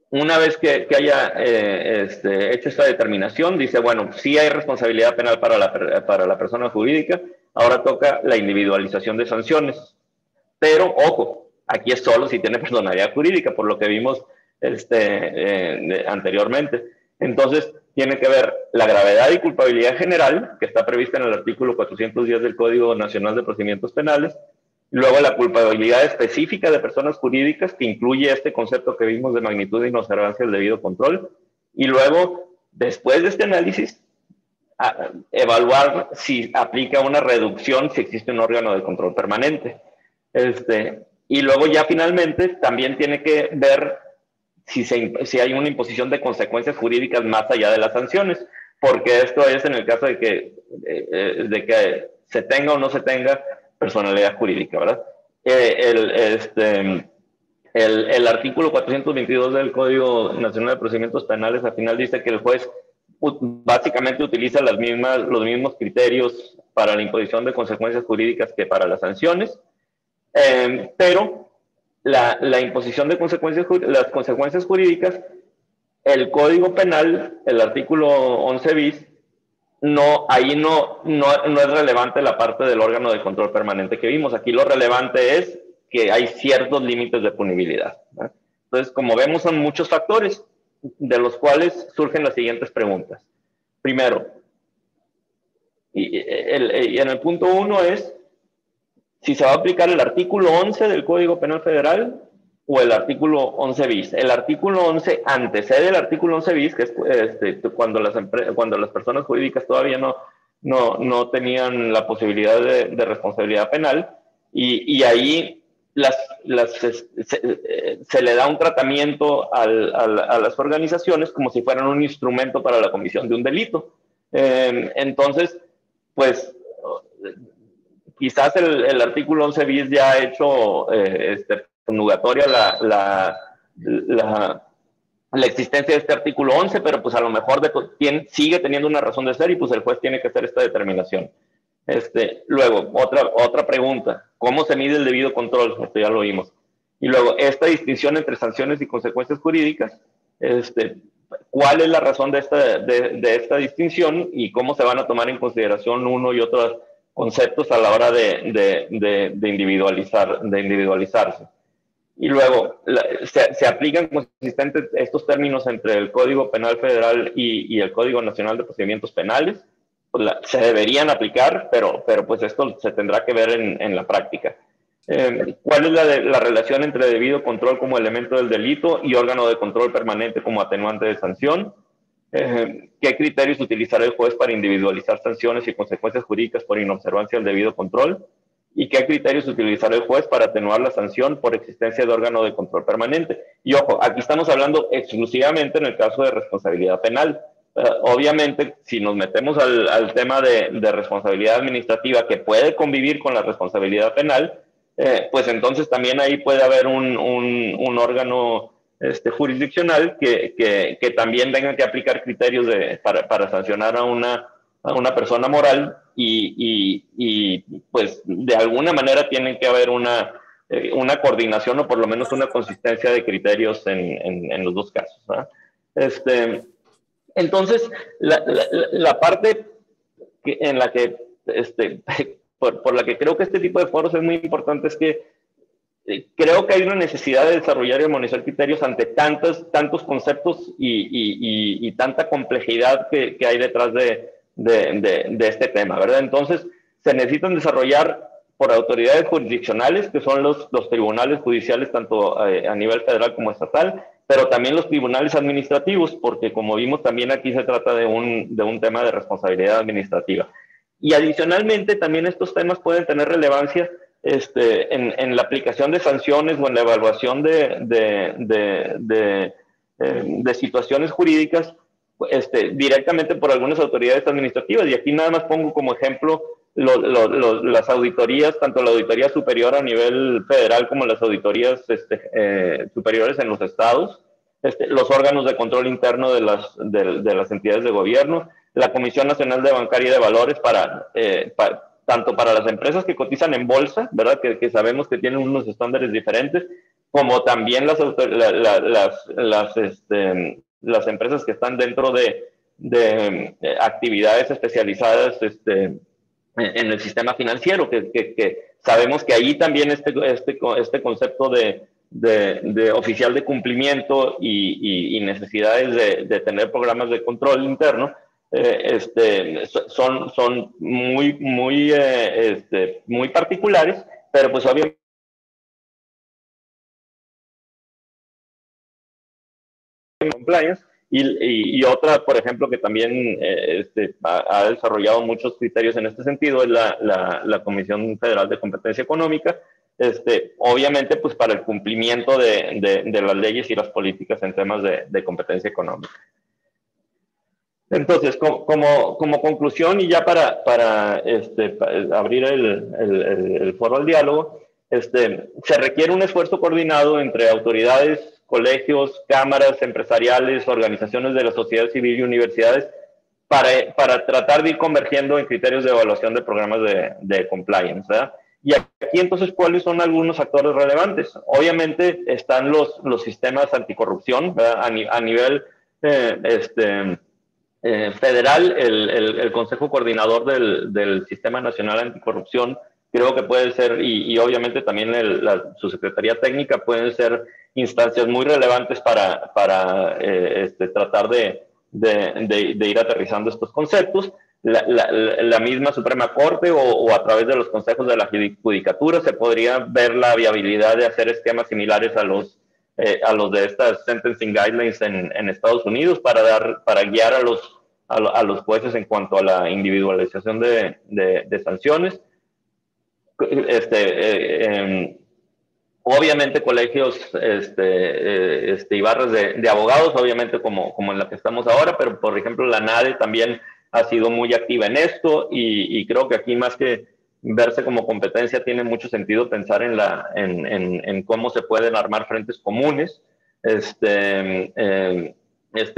Una vez que haya hecho esta determinación, dice, bueno, sí hay responsabilidad penal para la persona jurídica, ahora toca la individualización de sanciones. Pero, ojo, aquí es solo si tiene personalidad jurídica, por lo que vimos anteriormente. Entonces, tiene que ver la gravedad y culpabilidad general, que está prevista en el artículo 410 del Código Nacional de Procedimientos Penales, luego la culpabilidad específica de personas jurídicas, que incluye este concepto que vimos de magnitud de inobservancia del debido control, y luego, después de este análisis, evaluar si aplica una reducción, si existe un órgano de control permanente. Y luego ya finalmente también tiene que ver si hay una imposición de consecuencias jurídicas más allá de las sanciones, porque esto es en el caso de que se tenga o no se tenga personalidad jurídica, ¿verdad? El artículo 422 del Código Nacional de Procedimientos Penales al final dice que el juez básicamente utiliza los mismos criterios para la imposición de consecuencias jurídicas que para las sanciones, pero la imposición de las consecuencias jurídicas, el Código Penal, el artículo 11 bis, ahí no es relevante la parte del órgano de control permanente que vimos. Aquí lo relevante es que hay ciertos límites de punibilidad, ¿no? Entonces, como vemos, son muchos factores de los cuales surgen las siguientes preguntas. Primero, y en el punto 1 es si se va a aplicar el artículo 11 del Código Penal Federal o el artículo 11 bis. El artículo 11 antecede el artículo 11 bis, que es cuando las personas jurídicas todavía no tenían la posibilidad de responsabilidad penal, y ahí se le da un tratamiento a las organizaciones como si fueran un instrumento para la comisión de un delito. Entonces, pues, quizás el artículo 11 bis ya ha hecho conjugatoria la existencia de este artículo 11, pero pues a lo mejor sigue teniendo una razón de ser y pues el juez tiene que hacer esta determinación. Luego, otra pregunta, ¿cómo se mide el debido control? Esto ya lo vimos. Y luego, esta distinción entre sanciones y consecuencias jurídicas, ¿cuál es la razón de esta distinción y cómo se van a tomar en consideración uno y otros conceptos a la hora de individualizarse? Y luego, se aplican consistentes estos términos entre el Código Penal Federal y el Código Nacional de Procedimientos Penales. Pues se deberían aplicar, pero pues esto se tendrá que ver en la práctica. ¿Cuál es la relación entre debido control como elemento del delito y órgano de control permanente como atenuante de sanción? ¿Qué criterios utilizará el juez para individualizar sanciones y consecuencias jurídicas por inobservancia del debido control? ¿Y qué criterios utilizará el juez para atenuar la sanción por existencia de órgano de control permanente? Y ojo, aquí estamos hablando exclusivamente en el caso de responsabilidad penal. Obviamente, si nos metemos al tema de responsabilidad administrativa que puede convivir con la responsabilidad penal, pues entonces también ahí puede haber un órgano jurisdiccional que también tenga que aplicar criterios para sancionar a una persona moral y pues de alguna manera tiene que haber una coordinación o por lo menos una consistencia de criterios en los dos casos, ¿no? Entonces, la parte en la que, por la que creo que este tipo de foros es muy importante es que creo que hay una necesidad de desarrollar y armonizar criterios ante tantos conceptos y tanta complejidad que hay detrás de este tema, ¿verdad? Entonces, se necesitan desarrollar por autoridades jurisdiccionales, que son los tribunales judiciales, tanto a nivel federal como estatal, pero también los tribunales administrativos, porque como vimos también aquí se trata de un tema de responsabilidad administrativa. Y adicionalmente también estos temas pueden tener relevancia en la aplicación de sanciones o en la evaluación de situaciones jurídicas directamente por algunas autoridades administrativas. Y aquí nada más pongo como ejemplo las auditorías, tanto la auditoría superior a nivel federal como las auditorías superiores en los estados, los órganos de control interno de las entidades de gobierno, la Comisión Nacional de Bancaria y de Valores tanto para las empresas que cotizan en bolsa, ¿verdad? Que sabemos que tienen unos estándares diferentes, como también las empresas que están dentro de actividades especializadas en el sistema financiero, que sabemos que ahí también este concepto de oficial de cumplimiento y necesidades de tener programas de control interno, son muy particulares, pero pues obviamente compliance. Y otra, por ejemplo, que también ha desarrollado muchos criterios en este sentido es la Comisión Federal de Competencia Económica, obviamente pues para el cumplimiento de las leyes y las políticas en temas de competencia económica. Entonces, como conclusión y ya para abrir el foro al diálogo, se requiere un esfuerzo coordinado entre autoridades, colegios, cámaras empresariales, organizaciones de la sociedad civil y universidades para tratar de ir convergiendo en criterios de evaluación de programas de compliance, ¿verdad? Y aquí entonces, ¿cuáles son algunos actores relevantes? Obviamente están los sistemas anticorrupción, ¿verdad? A nivel federal, el Consejo Coordinador del Sistema Nacional Anticorrupción creo que puede ser, y obviamente también su Secretaría Técnica pueden ser instancias muy relevantes para tratar de ir aterrizando estos conceptos. La misma Suprema Corte o a través de los consejos de la Judicatura se podría ver la viabilidad de hacer esquemas similares a los de estas sentencing guidelines en Estados Unidos para guiar a los jueces en cuanto a la individualización de sanciones. Obviamente colegios y barras de abogados, obviamente como en la que estamos ahora, pero por ejemplo la NADE también ha sido muy activa en esto y creo que aquí más que verse como competencia tiene mucho sentido pensar en cómo se pueden armar frentes comunes,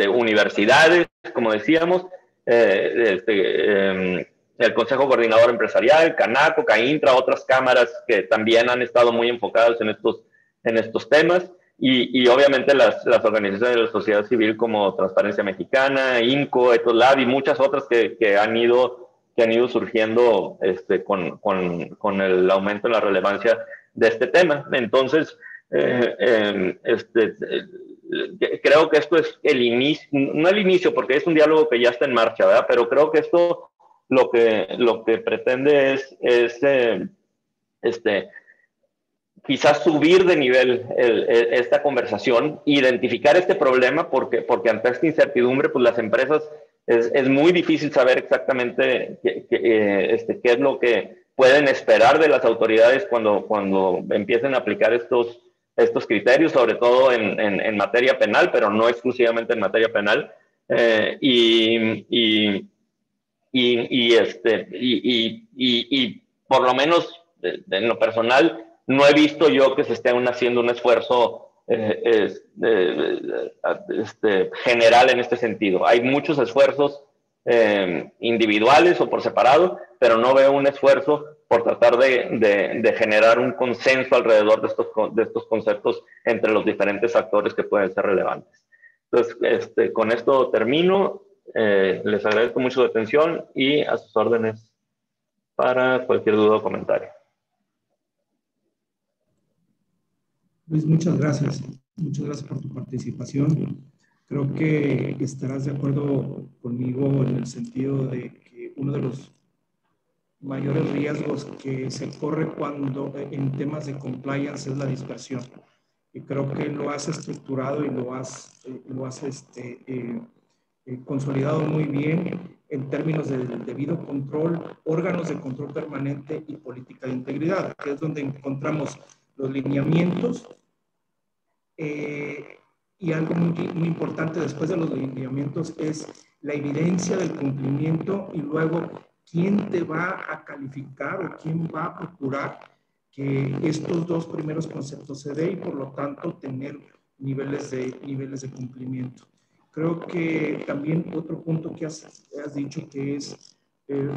universidades, como decíamos, el Consejo Coordinador Empresarial, Canaco, CAINTRA, otras cámaras que también han estado muy enfocadas en estos temas y obviamente las organizaciones de la sociedad civil como Transparencia Mexicana, INCO, ETOLAB y muchas otras que han ido surgiendo con el aumento en la relevancia de este tema. Entonces, creo que esto es el inicio, no el inicio porque es un diálogo que ya está en marcha, ¿verdad? Pero creo que esto lo que pretende es quizás subir de nivel esta conversación, identificar este problema porque ante esta incertidumbre pues las empresas es muy difícil saber exactamente qué es lo que pueden esperar de las autoridades cuando empiecen a aplicar estos criterios, sobre todo en materia penal, pero no exclusivamente en materia penal. Y por lo menos en lo personal no he visto yo que se esté haciendo un esfuerzo general en este sentido. Hay muchos esfuerzos individuales o por separado, pero no veo un esfuerzo por tratar de generar un consenso alrededor de estos conceptos entre los diferentes actores que pueden ser relevantes. Entonces, con esto termino. Les agradezco mucho su atención y a sus órdenes para cualquier duda o comentario. Luis, muchas gracias. Muchas gracias por tu participación. Creo que estarás de acuerdo conmigo en el sentido de que uno de los mayores riesgos que se corre cuando en temas de compliance es la dispersión. Y creo que lo has estructurado y lo has consolidado muy bien en términos del debido control, órganos de control permanente y política de integridad, que es donde encontramos los lineamientos y algo muy importante después de los lineamientos es la evidencia del cumplimiento y luego quién te va a calificar o quién va a procurar que estos dos primeros conceptos se den y por lo tanto tener niveles de cumplimiento. Creo que también otro punto que has dicho que es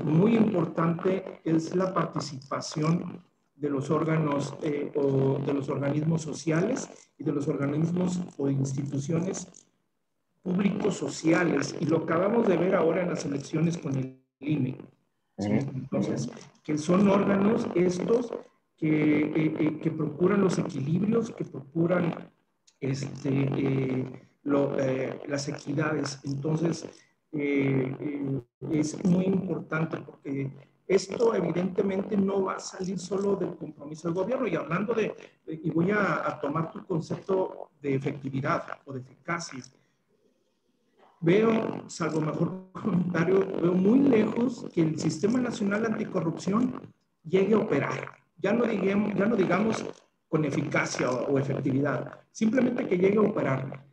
muy importante es la participación de los órganos o de los organismos sociales y de los organismos o instituciones públicos sociales. Y lo acabamos de ver ahora en las elecciones con el INE. ¿Sí? Entonces, que son órganos estos que procuran los equilibrios, que procuran las equidades. Entonces, es muy importante porque esto evidentemente no va a salir solo del compromiso del gobierno. Y hablando y voy a tomar tu concepto de efectividad o de eficacia. Veo, salvo mejor comentario, veo muy lejos que el Sistema Nacional Anticorrupción llegue a operar. Ya no digamos con eficacia o efectividad, simplemente que llegue a operar.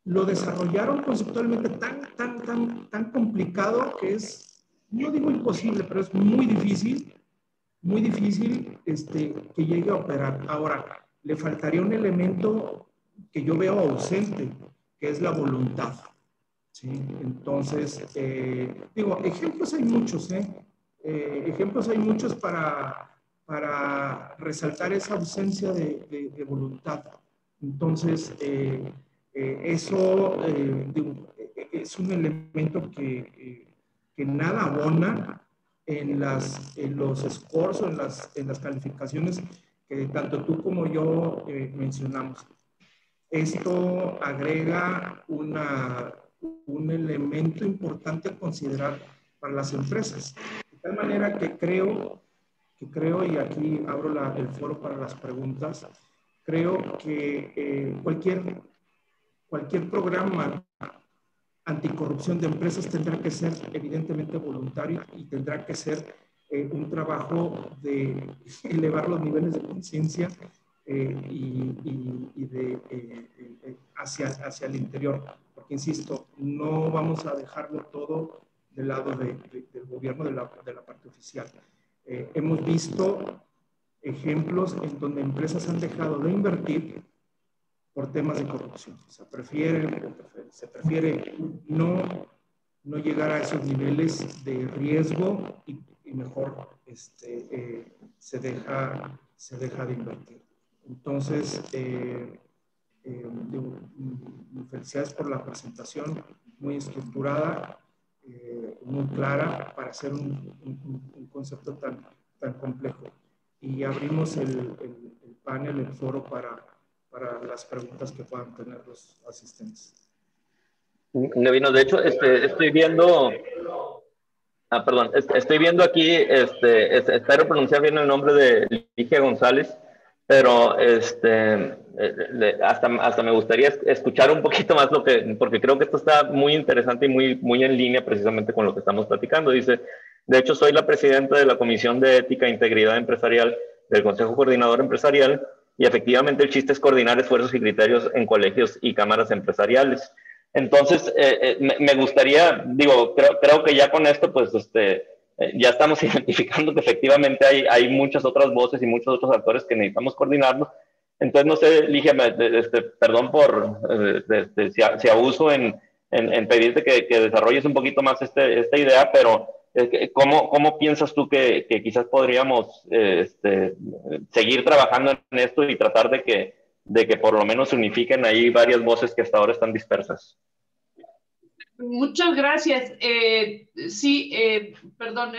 Lo desarrollaron conceptualmente tan complicado que es, no digo imposible, pero es muy difícil que llegue a operar. Ahora, le faltaría un elemento que yo veo ausente, que es la voluntad. ¿Sí? Entonces, digo, ejemplos hay muchos, ejemplos hay muchos para resaltar esa ausencia de voluntad. Entonces, eso digo, es un elemento que nada abona en los scores o en las calificaciones que tanto tú como yo mencionamos. Esto agrega un elemento importante a considerar para las empresas. De tal manera que creo, y aquí abro el foro para las preguntas, creo que cualquier programa anticorrupción de empresas tendrá que ser evidentemente voluntario y tendrá que ser un trabajo de elevar los niveles de conciencia hacia el interior. Porque, insisto, no vamos a dejarlo todo del lado del gobierno, de la parte oficial. Hemos visto ejemplos en donde empresas han dejado de invertir por temas de corrupción. Se prefiere no llegar a esos niveles de riesgo y mejor se deja de invertir. Entonces, felicidades por la presentación, muy estructurada, muy clara para hacer un concepto tan complejo. Y abrimos el panel, el foro para las preguntas que puedan tener los asistentes. Nevino, de hecho, estoy viendo... perdón, estoy viendo aquí, espero pronunciar bien el nombre de Ligia González, pero hasta me gustaría escuchar un poquito más porque creo que esto está muy interesante y muy en línea precisamente con lo que estamos platicando. Dice, de hecho, soy la presidenta de la Comisión de Ética e Integridad Empresarial del Consejo Coordinador Empresarial, y efectivamente el chiste es coordinar esfuerzos y criterios en colegios y cámaras empresariales. Entonces, me gustaría, digo, creo que ya con esto, pues, ya estamos identificando que efectivamente hay muchas otras voces y muchos otros actores que necesitamos coordinarnos. Entonces, no sé, Ligia, perdón por si abuso en pedirte que desarrolles un poquito más esta idea, pero ¿cómo piensas tú que quizás podríamos seguir trabajando en esto y tratar de que por lo menos se unifiquen ahí varias voces que hasta ahora están dispersas? Muchas gracias. Sí, perdón,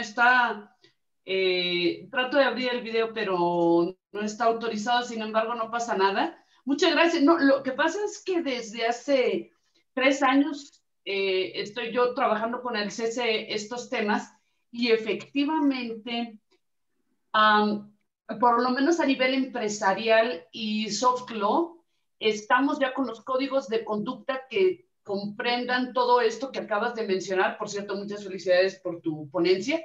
trato de abrir el video, pero no está autorizado, sin embargo, no pasa nada. Muchas gracias. No, lo que pasa es que desde hace 3 años estoy yo trabajando con el CCE estos temas y efectivamente, por lo menos a nivel empresarial y soft law, estamos ya con los códigos de conducta que comprendan todo esto que acabas de mencionar. Por cierto, muchas felicidades por tu ponencia.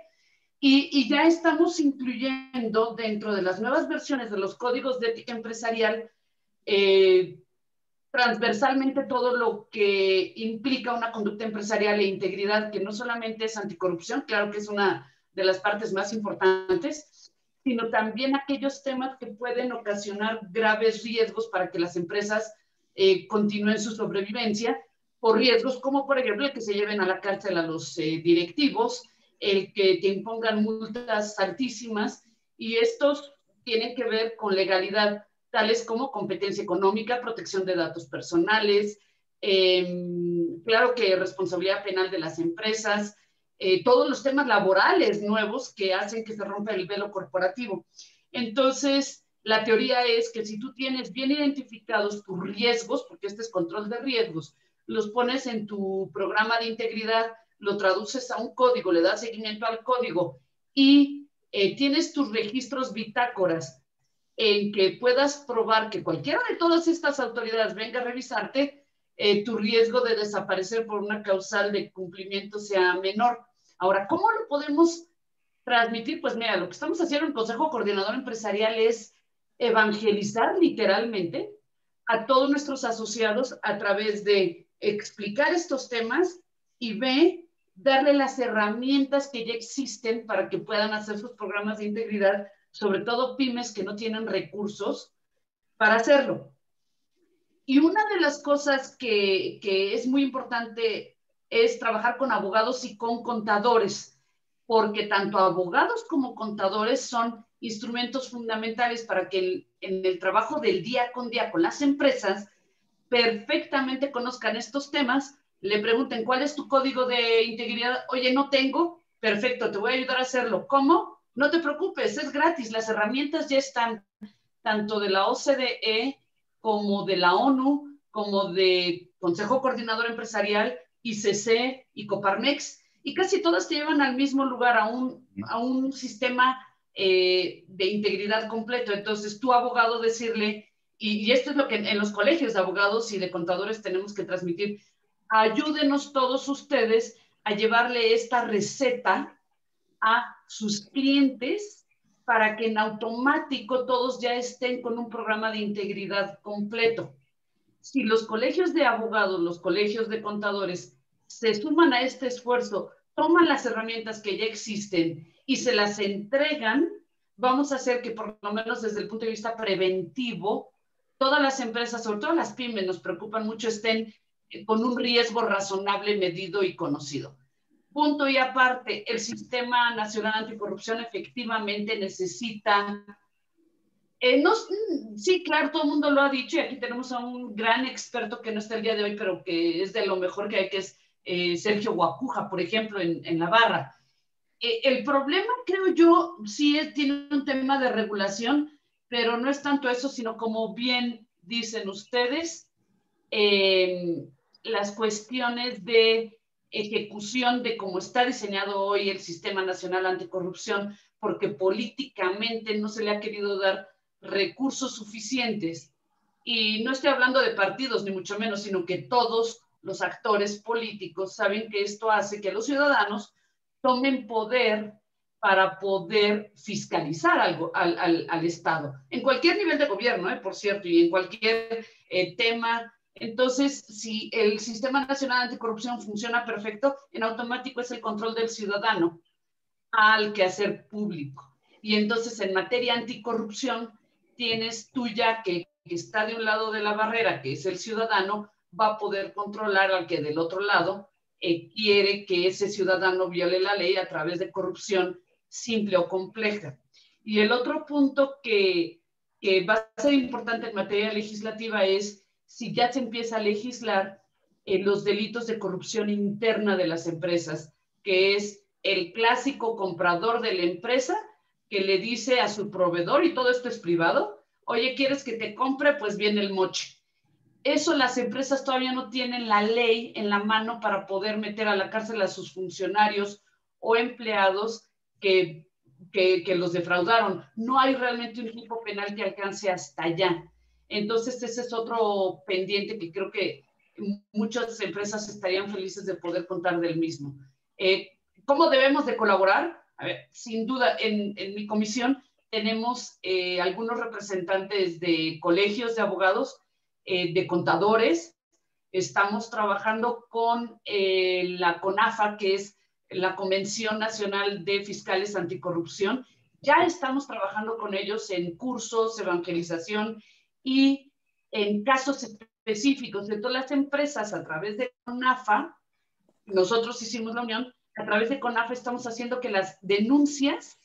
Y ya estamos incluyendo dentro de las nuevas versiones de los códigos de ética empresarial transversalmente todo lo que implica una conducta empresarial e integridad, que no solamente es anticorrupción, claro que es una de las partes más importantes, sino también aquellos temas que pueden ocasionar graves riesgos para que las empresas continúen su sobrevivencia, por riesgos como, por ejemplo, el que se lleven a la cárcel a los directivos, el que te impongan multas altísimas, y estos tienen que ver con legalidad, tales como competencia económica, protección de datos personales, claro que responsabilidad penal de las empresas, todos los temas laborales nuevos que hacen que se rompa el velo corporativo. Entonces, la teoría es que si tú tienes bien identificados tus riesgos, porque este es control de riesgos, los pones en tu programa de integridad, lo traduces a un código, le das seguimiento al código y tienes tus registros bitácoras en que puedas probar que cualquiera de todas estas autoridades venga a revisarte, tu riesgo de desaparecer por una causal de cumplimiento sea menor. Ahora, ¿cómo lo podemos transmitir? Pues mira, lo que estamos haciendo en el Consejo Coordinador Empresarial es evangelizar literalmente a todos nuestros asociados a través de explicar estos temas y darle las herramientas que ya existen para que puedan hacer sus programas de integridad, sobre todo pymes que no tienen recursos para hacerlo. Y una de las cosas que es muy importante es trabajar con abogados y con contadores, porque tanto abogados como contadores son instrumentos fundamentales para que en el trabajo del día con las empresas perfectamente conozcan estos temas, le pregunten cuál es tu código de integridad. Oye, no tengo. Perfecto, te voy a ayudar a hacerlo. ¿Cómo? No te preocupes, es gratis. Las herramientas ya están, tanto de la OCDE como de la ONU, como de Consejo Coordinador Empresarial, ICC y Coparmex, y casi todas te llevan al mismo lugar, a un sistema de integridad completo. Entonces, tu abogado decirle, y esto es lo que en los colegios de abogados y de contadores tenemos que transmitir, ayúdenos todos ustedes a llevarle esta receta a sus clientes para que en automático todos ya estén con un programa de integridad completo. Si los colegios de abogados, los colegios de contadores se suman a este esfuerzo, toman las herramientas que ya existen y se las entregan, vamos a hacer que por lo menos desde el punto de vista preventivo, todas las empresas, sobre todo las pymes, nos preocupan mucho, estén con un riesgo razonable, medido y conocido. Punto y aparte, el Sistema Nacional Anticorrupción efectivamente necesita... sí, claro, todo el mundo lo ha dicho y aquí tenemos a un gran experto que no está el día de hoy, pero que es de lo mejor que hay, que es Sergio Guacuja, por ejemplo, en Navarra. El problema, creo yo, sí tiene un tema de regulación, pero no es tanto eso, sino como bien dicen ustedes, las cuestiones de ejecución de cómo está diseñado hoy el Sistema Nacional Anticorrupción, porque políticamente no se le ha querido dar recursos suficientes. Y no estoy hablando de partidos, ni mucho menos, sino que todos los actores políticos saben que esto hace que los ciudadanos tomen poder para poder fiscalizar algo al Estado, en cualquier nivel de gobierno, por cierto, y en cualquier tema. Entonces, si el Sistema Nacional Anticorrupción funciona perfecto, en automático es el control del ciudadano al quehacer público. Y entonces, en materia anticorrupción, tienes tú ya que está de un lado de la barrera, que es el ciudadano, va a poder controlar al que del otro lado quiere que ese ciudadano viole la ley a través de corrupción simple o compleja. Y el otro punto que va a ser importante en materia legislativa es si ya se empieza a legislar los delitos de corrupción interna de las empresas, que es el clásico comprador de la empresa que le dice a su proveedor, y todo esto es privado, oye, ¿quieres que te compre? Pues viene el moche. Eso las empresas todavía no tienen la ley en la mano para poder meter a la cárcel a sus funcionarios o empleados que los defraudaron. No hay realmente un tipo penal que alcance hasta allá. Entonces, ese es otro pendiente que creo que muchas empresas estarían felices de poder contar del mismo. ¿Cómo debemos de colaborar? A ver, sin duda, en mi comisión tenemos algunos representantes de colegios de abogados, de contadores. Estamos trabajando con la CONAFA, que es la Convención Nacional de Fiscales Anticorrupción. Ya estamos trabajando con ellos en cursos, evangelización y en casos específicos de todas las empresas a través de CONAFA. Nosotros hicimos la unión, a través de CONAFA estamos haciendo que las denuncias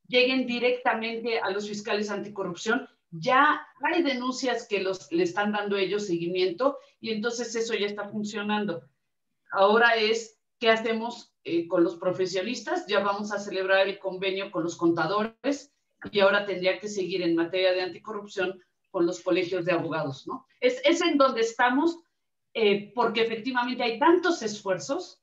lleguen directamente a los fiscales anticorrupción. Ya hay denuncias que le están dando ellos seguimiento y entonces eso ya está funcionando. Ahora es, ¿qué hacemos con los profesionistas? Ya vamos a celebrar el convenio con los contadores. y ahora tendría que seguir en materia de anticorrupción con los colegios de abogados, ¿no? Es en donde estamos, porque efectivamente hay tantos esfuerzos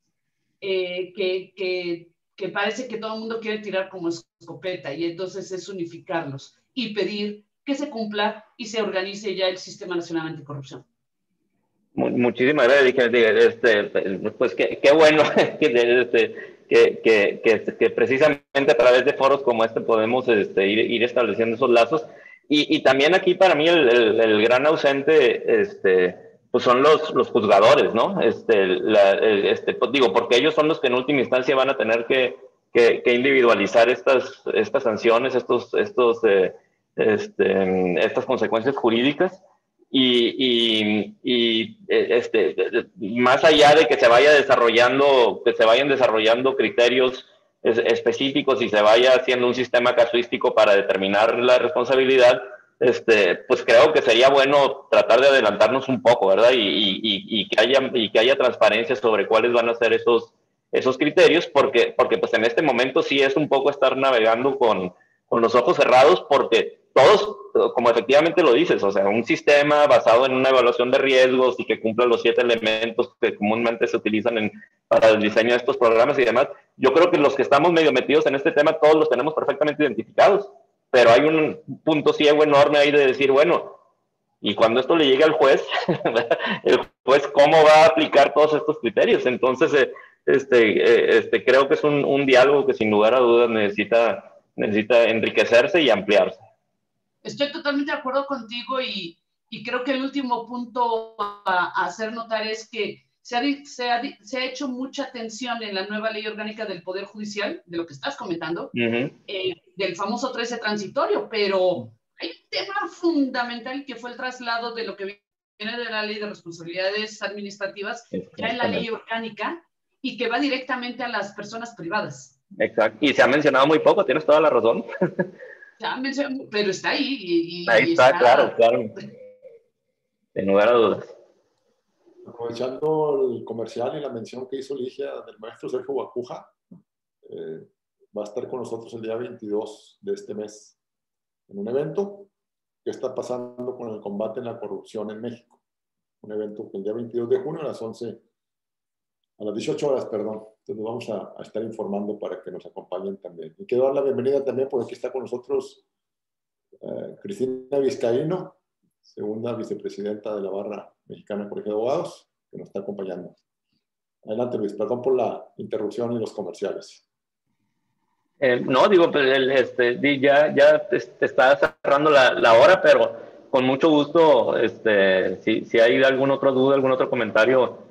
que parece que todo el mundo quiere tirar como escopeta, y entonces es unificarlos y pedir que se cumpla y se organice ya el Sistema Nacional Anticorrupción. Muchísimas gracias. Pues qué bueno que precisamente a través de foros como este podemos ir estableciendo esos lazos. Y también aquí para mí el gran ausente pues son los juzgadores, ¿no? Pues digo, porque ellos son los que en última instancia van a tener que individualizar estas sanciones, estas consecuencias jurídicas. Más allá de que se vayan desarrollando criterios específicos y se vaya haciendo un sistema casuístico para determinar la responsabilidad, pues creo que sería bueno tratar de adelantarnos un poco, ¿verdad? Y que haya transparencia sobre cuáles van a ser esos criterios, porque pues en este momento sí es un poco estar navegando con los ojos cerrados, porque todos, como efectivamente lo dices, o sea, un sistema basado en una evaluación de riesgos y que cumpla los 7 elementos que comúnmente se utilizan para el diseño de estos programas y demás, yo creo que los que estamos medio metidos en este tema, todos los tenemos perfectamente identificados, pero hay un punto ciego enorme ahí de decir, bueno, y cuando esto le llegue al juez, el juez, ¿cómo va a aplicar todos estos criterios? Entonces, creo que es un diálogo que sin lugar a dudas necesita enriquecerse y ampliarse. Estoy totalmente de acuerdo contigo y creo que el último punto a hacer notar es que se ha hecho mucha atención en la nueva ley orgánica del Poder Judicial, de lo que estás comentando, del famoso 13 transitorio, pero hay un tema fundamental que fue el traslado de lo que viene de la ley de responsabilidades administrativas ya en la ley orgánica y que va directamente a las personas privadas. Exacto, y se ha mencionado muy poco, tienes toda la razón. Pero está ahí. Ahí está, claro. Sin lugar a dudas. Aprovechando el comercial y la mención que hizo Ligia del maestro Sergio Guacuja, va a estar con nosotros el día 22 de este mes en un evento que está pasando con el combate en la corrupción en México. Un evento que el día 22 de junio a las 18 horas, perdón. Entonces vamos a estar informando para que nos acompañen también. Y quiero dar la bienvenida también, porque aquí está con nosotros Cristina Vizcaíno, segunda vicepresidenta de la Barra Mexicana del Colegio de Abogados, que nos está acompañando. Adelante, Luis, perdón por la interrupción y los comerciales. No, digo, pues ya te está cerrando la hora, pero con mucho gusto, si hay alguna otra duda, algún otro comentario,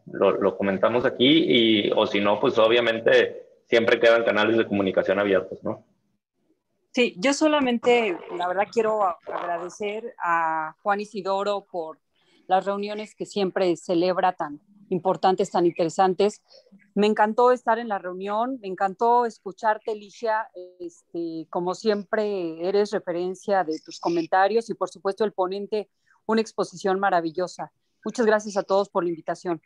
lo comentamos aquí, o si no, pues obviamente siempre quedan canales de comunicación abiertos, ¿no? Sí, yo solamente, la verdad, quiero agradecer a Juan Isidoro por las reuniones que siempre celebra, tan importantes, tan interesantes. Me encantó estar en la reunión, me encantó escucharte, Ligia. Como siempre, eres referencia de tus comentarios y, por supuesto, el ponente, una exposición maravillosa. Muchas gracias a todos por la invitación.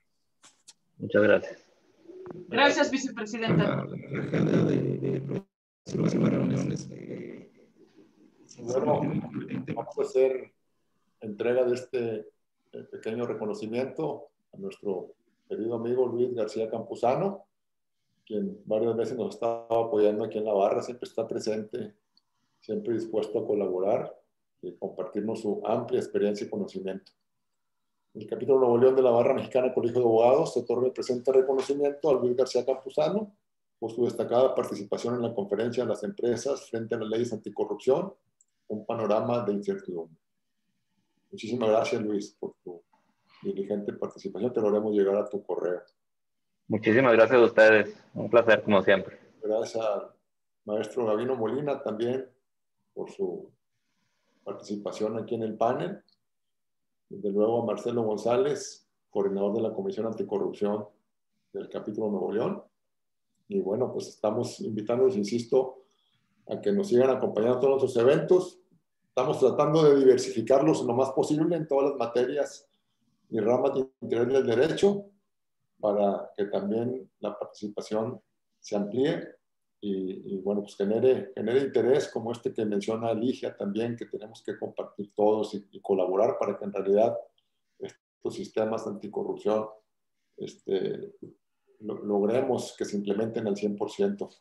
Muchas gracias. Gracias, vicepresidenta. Bueno, vamos a hacer entrega de este pequeño reconocimiento a nuestro querido amigo Luis García Campuzano, quien varias veces nos está apoyando aquí en la barra, siempre está presente, siempre dispuesto a colaborar y compartirnos su amplia experiencia y conocimiento. El capítulo Nuevo León de la Barra Mexicana del Colegio de Abogados se otorga el presente reconocimiento a Luis García Campuzano por su destacada participación en la conferencia de las empresas frente a las leyes anticorrupción, un panorama de incertidumbre. Muchísimas gracias, Luis, por tu diligente participación. Te lo haremos llegar a tu correo. Muchísimas gracias a ustedes. Un placer, como siempre. Gracias al maestro Gabino Molina también por su participación aquí en el panel. Desde luego a Marcelo González, coordinador de la Comisión Anticorrupción del capítulo Nuevo León. Y bueno, pues estamos invitándolos, insisto, a que nos sigan acompañando en todos nuestros eventos. Estamos tratando de diversificarlos lo más posible en todas las materias y ramas de interés del derecho para que también la participación se amplíe y bueno, pues genere interés como este que menciona Ligia también, que tenemos que compartir todos y colaborar para que en realidad estos sistemas anticorrupción logremos que se implementen al 100%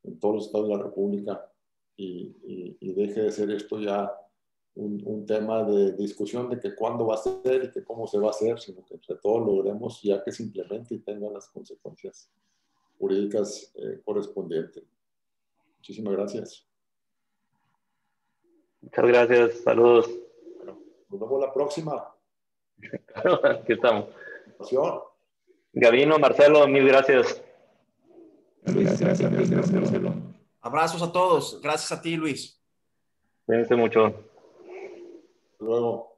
en todos los estados de la República y deje de ser esto ya un tema de discusión de que cuándo va a ser y que cómo se va a hacer, sino que entre todos logremos ya que se implemente y tenga las consecuencias jurídicas correspondientes. Muchísimas gracias. Muchas gracias, saludos. Bueno, nos vemos la próxima. Aquí estamos. Gabino, Marcelo, mil gracias. Gracias, Marcelo. Abrazos a todos. Gracias a ti, Luis. Cuídense mucho. Hasta luego.